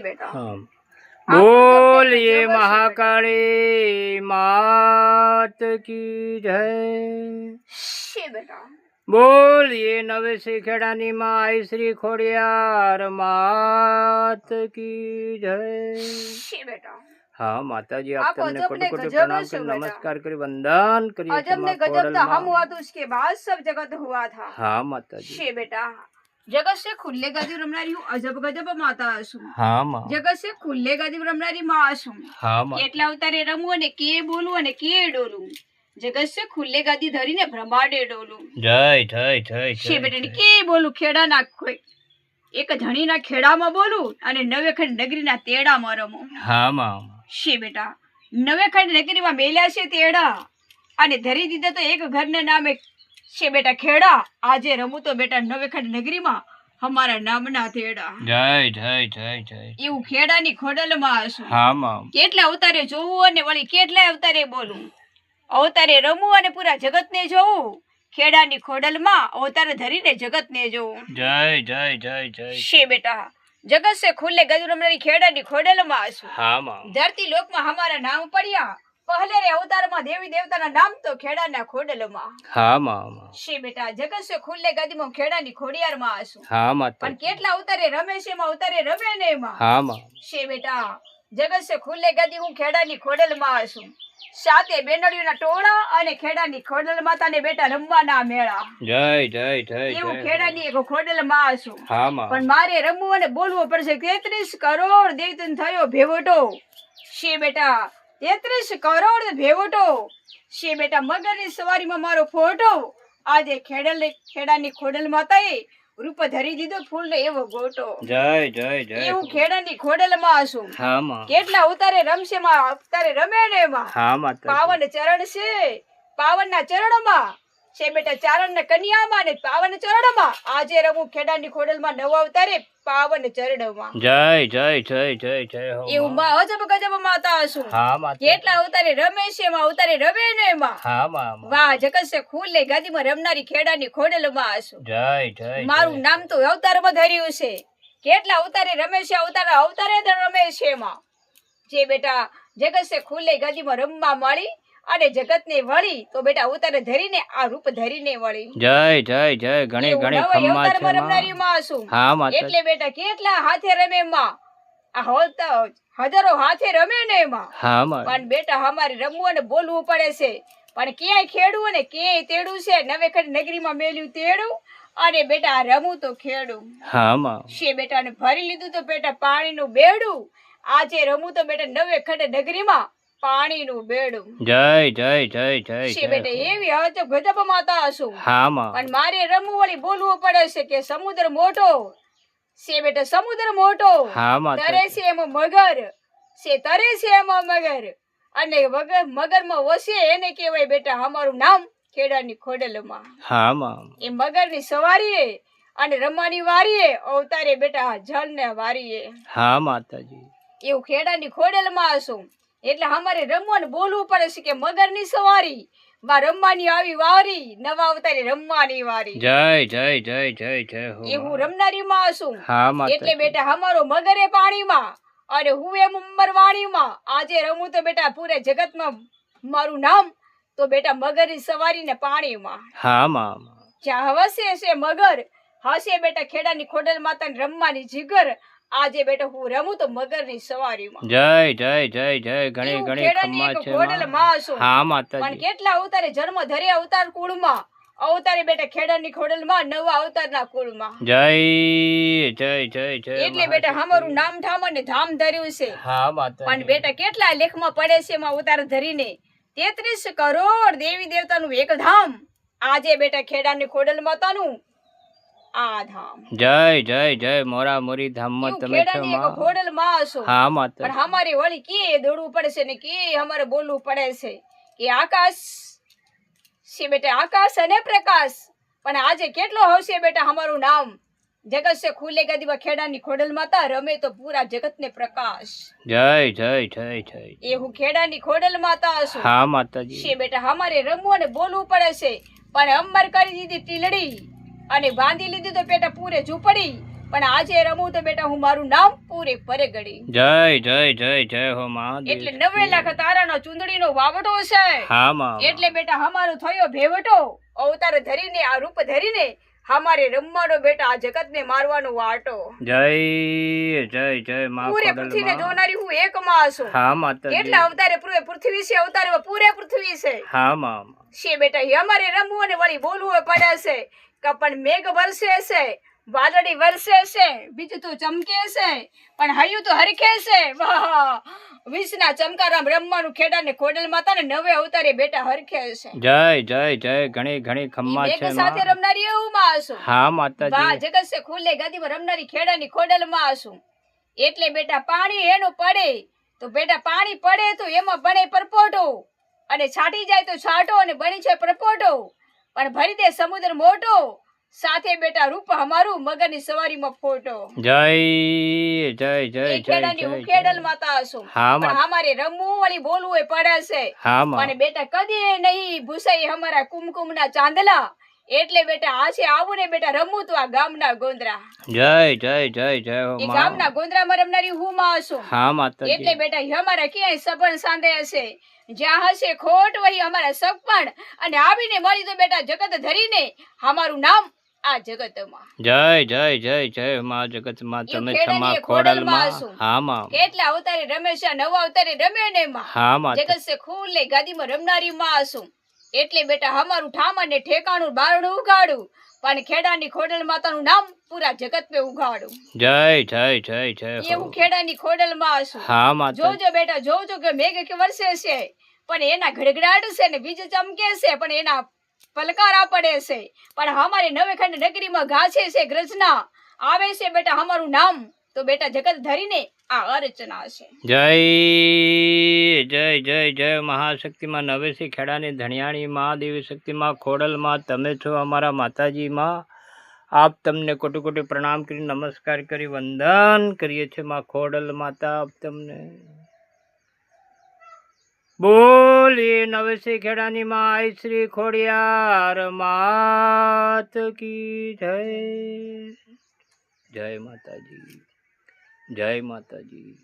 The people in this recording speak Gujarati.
बेटा हाँ बोलिए महाकाली मात की जय। बेटा बोलिए नवेसी खेड़ानी माई श्री खोड़ियार मात की जय। बेटा हाँ माता जी आप आप तुमने अजब कोटि ने कोटि गजब प्रणाम है कर बेटा। नमस्कार करी वंदन करिए अजब ने गजब तो हम हुआ तो उसके बाद सब जगत हुआ था। हाँ माता जी बेटा जगत से खुले गदी रमनारी हूँ अजब गजब माता हूँ। हाँ माँ जगत से खुले गदी रमनारी माँ हूँ। हाँ माँ કેટલા અવતારે રમવું અને કે બોલવું અને કે ડોલવું જગત से खुले ગાદી ધરીને બ્રહ્માંડે ડોલું। જય જય જય છે બેટા કે બોલું ખેડા ના એક ધણીના ખેડામાં બોલું અને નવેખંડ નગરીના તેડામાં રમું। હા માँ છે બેટા નવેખંડ નગરીમાં મેલ્યા છે તેડા અને ધરી દીધા તો એક ઘરના નામે છે બેટા ખેડા। આજે રમું તો બેટા નવેખંડ નગરીમાં हमारा नामना तेड़ा। जय जय जय जय એવું ખેડાની ખોડલમાં હશું। हाँ माँ કેટલા અવતારે જોવું અને વળી કેટલા અવતારે બોલું અવતારે રમવું અને પૂરા જગતને જોવું। ખેડાની ખોડલમાં અવતાર ધરીને જગતને જોવું। जय जय जय जय છે બેટા જગત से खुले गजु रमनारी खेडानी ખોડલમાં હશું। हाँ माँ ધરતી લોકમાં हमारा नाम પડ્યા पहले रे अवताરમાં દેવી દેવતાના નામ તો ખેડાના ખોડલમાં। हाँ माँ છે બેટા જગત से खुले ગદીમાં ખેડાની ખોડિયારમાં હશું। हाँ माता પણ કેટલા અવતારે રમે છે એમાં અવતારે રમે ને એમાં। हाँ माँ છે બેટા જગત से खुले ગદી હું ખેડાની ખોડલમાં હશું। સાતે બેનડીઓના ટોળા અને ખેડાની ખોડલ માતાને બેટા રમવાના મેળા। जय जय जय એવું जय ખેડાની એક ખોડલમાં હશું। हाँ माँ પણ મારે રમવું અને બોલવું પડશે 33 કરોડ દેવતન થયો ભેવટો। છે બેટા 33 કરોડ ભેવટો। છે બેટા મગરની સવારીમાં મારો ફોટો। આજે ખેડાની ખોડલ માતાએ રૂપ ધરી દીધો ફૂલનો એવો ગોટો। जय जय जय એવું ખેડાની ખોડલમાં હશું। हाँ माँ કેટલા અવતારે રમશે માં અવતારે રમે ને એમાં। हाँ माता પાવન ચરણ છે પાવનના ચરણમાં છે બેટા ચારણના કન્યામાં ને પાવન ચરણમાં આજે રમું ખેડાની ખોડલમાં નવા અવતારે પાવન ચરણમાં। जय जय जय जय जय हो એવું માં અજબ ગજબ માતા હશું। हाँ माता કેટલા અવતારે રમે છે એમાં અવતારે રમે ને એમાં। हाँ माँ વાહ જગત છે ખુલ્લે ગાદીમાં રમનારી ખેડાની ખોડલમાં હશું। जय जय મારું નામ તો અવતારમાં ધર્યું છે। કેટલા અવતારે રમે છે અવતારે રમે છે એમાં। જે બેટા જગત છે ખુલ્લે ગાદીમાં રમવા મળી અને જગતને વળી તો બેટા અવતારે ધરીને આ રૂપ ધરીને વળી। जय जय जय गणे એવું गणे નવાઈ खम्मा અવતારમાં छे રમનારી माँ માં હશું। हाँ माता એટલે બેટા કેટલા હાથે રમે માં આ હોલતા હજારો હાથે રમે ને એમાં। हाँ माँ પણ બેટા અમારે રમવું અને બોલવું પડે છે। પણ ક્યાંય ખેડવું અને ક્યાંય તેડું છે નવેખંડ નગરીમાં મેલ્યું તેડું અને બેટા રમવું તો ખેડું। हाँ माँ છે બેટા ને ભરી લીધું તો બેટા પાણીનું બેડું। આજે રમવું તો બેટા નવેખંડ નગરીમાં પાણીનું બેડું। जय जय जय जय છે બેટા जय એવી અજબ ગજબ માતા હશું। हाँ माँ પણ મારે રમવું વળી બોલવું પડે છે કે સમુદ્ર મોટો છે બેટા સમુદ્ર મોટો हाँ माता તરે છે એમાં મગર છે તરે છે એમાં મગર અને મગરમાં વસે એને કહેવાય બેટા અમારું નામ ખેડાની ખોડલમાં। हाँ माँ એ મગરની સવારીએ અને રમવાની વારીએ અવતારે બેટા જળને વારીએ। हाँ माता जी એવું ખેડાની ખોડલમાં હશું। એટલે અમારે રમવું અને બોલવું પડે છે કે મગરની સવારી માં રમવાની આવી વારી નવા અવતારે રમવાની વારી। जय जय जय जय जय हो એવું माँ રમનારીમાં હશું। हाँ माता એટલે जी બેટા અમારો મગરે પાણીમાં અને હું એમ ઉંમરવાણીમાં આજે રમું તો બેટા પૂરે જગતમાં મારું નામ તો બેટા મગરની સવારી ને પાણીમાં। हाँ माँ જ્યાં હવસે છે મગર હસે બેટા ખેડાની ખોડલ માતાને રમવાની જીગર। આજે બેટા હું રમું તો મગરની સવારીમાં। जय जय जय जय गणे એવું गणे ખેડાની खम्मा એક छे ખોડલમાં माँ હશું। हाँ माता પણ जी કેટલા અવતારે જન્મ ધરે અવતાર કુળમાં અવતારે બેટા ખેડાની ખોડલમાં નવા અવતારના કુળમાં। जय जय जय जय એટલે બેટા અમારું નામ ઠામ અને ધામ ધર્યું છે। हाँ माता પણ जी બેટા કેટલા લેખમાં પડે છે એમાં અવતાર ધરીને 33 કરોડ દેવી દેવતાનું એક ધામ। આજે બેટા ખેડાની ખોડલ માતાનું આ ધામ। जय जय जय मोरा मोरी धाम में એવું तमे छो ખેડાની એક माँ ખોડલમાં હશો। हाँ माता પણ जी અમારે વળી કે દોડવું પડે છે ને કે અમારે બોલવું પડે છે કે આકાશ છે બેટા આકાશ અને પ્રકાશ। પણ આજે કેટલો હશે બેટા અમારું નામ જગત से खुले गदीમાં ખેડાની ખોડલ માતા રમે તો પૂરા જગતને પ્રકાશ। जय जय जय जय એવું ખેડાની ખોડલ માતા હશું। हाँ माता जी છે બેટા અમારે રમવું અને બોલવું પડે છે। પણ અંબર કરી દીધી ટીલડી અને બાંધી લીધી તો બેટા પૂરે ઝૂંપડી પણ આજે રમું તો બેટા હું મારું નામ પૂરેપૂરે ગળી. જય જય જય જય હો મહાદેવ. એટલે 9 લાખ તારાનો ચુંદડીનો વાવટો છે. હા માં. એટલે બેટા અમારો થયો ભેવટો, અવતાર ધરીને આ રૂપ ધરીને અમારે રમવાનો બેટા આ જગતને મારવાનો વાટો. જય જય જય માં પૂરે ખોડલ પૃથ્વીને માં. જોનારી હું એક માં છું. હા માતાજી. એટલે અવતારે પૂરે પૃથ્વી છે, અવતારે પૂરે પૃથ્વી છે. હા માં. છે બેટા એ અમારે રમવું અને વળી બોલવું પડે છે કે પણ મેઘ વરસે છે, વાદળી વરસે છે, બીજું તો ચમકે છે, પણ હૈયું તો હરખે છે. વાહ, વિષના ચમકારામ રમવાનું ખેડાને ખોડલ માતા ને 9 અવતારે બેટા હરખે છે. જય જય જય ઘણી ઘણી ખમ્મા મેઘ છે સાથે માં. રમનારી એવું માં છું. હા વાહ, માતાજી. જગત છે ખુલ્લે ગાદીમાં રમનારી ખેડાની ખોડલ માં છું. એટલે બેટા પાણી એનું પડે તો બેટા પાણી પડે તો એમાં બને પરપોટો, અને છાટી જાય તો છાંટો અને બની છે પરપોટો, પણ ભરી દે સમુદ્ર મોટો, સાથે બેટા રૂપ અમારું મગરની સવારીમાં ફોટો. જય જય જય એ જય ખેડાની જય હું ખેડલ જય. માતા છું. હા પણ માં. અમારે રમવું વળી બોલવું એ પડે છે. હા માં. અને બેટા કદી નહીં ભૂસાઈ અમારા કુમકુમના ચાંદલા. એટલે બેટા આજે આવું ને બેટા રમવું તો આ ગામના ગોંદરા. જય જય જય જય હો એ માં. ગામના ગોંદરામાં રમનારી હું માં છું. હા માતાજી. એટલે બેટા અમારા ક્યાંય સપન સાંધે હશે, જ્યાં હશે ખોટ વહી અમારા સપન, અને આવીને મળી તો બેટા જગત ધરીને અમારું નામ આ જગતમાં. જય જય જય જય માં જગત માં ઈ તમે ખેડાની છમા એ ખોડલ ખોડલ માં માં. છું. હા માં. કેટલા અવતારે રમે છે, 9 અવતારે રમે ને માં. હા માં. જગત સે ખુલ્લે ગાદીમાં રમનારી માં છું. એટલે બેટા અમારું ઠામણ ને ઠેકાણું બારણું ઉગાડું, પણ ખેડાની ખોડલ માતાનું નામ પૂરા જગત મેં ઉગાડું. જય જય જય જય હો. એવું ખેડાની ખોડલ માં છું. હા માતાજી. જોજો બેટા જોજો કે મેઘ કે વરસે છે, પણ એના ગડગડાટ છે ને બીજ ચમકે છે, પણ એના પલકારા પડે છે, પણ અમારે નવેખંડ નગરીમાં ઘાસે છે ગ્રજના, આવે છે બેટા અમારું નામ તો બેટા જગત ધરીને આ અર્ચના છે. જય જય જય જય મહાશક્તિ માં નવેસી ખેડાની ધણિયાણી મહાદેવી શક્તિ માં ખોડલ માં તમે છો અમારા માતાજી માં. આપ તમને કોટી કોટી પ્રણામ કરી નમસ્કાર કરી વંદન કરીએ છીએ માં ખોડલ માતા. આપ તમને બોલીએ નવેસી ખેડાની માં આઈ શ્રી ખોડિયાર માત કી જય. જય માતાજી, જય માતાજી.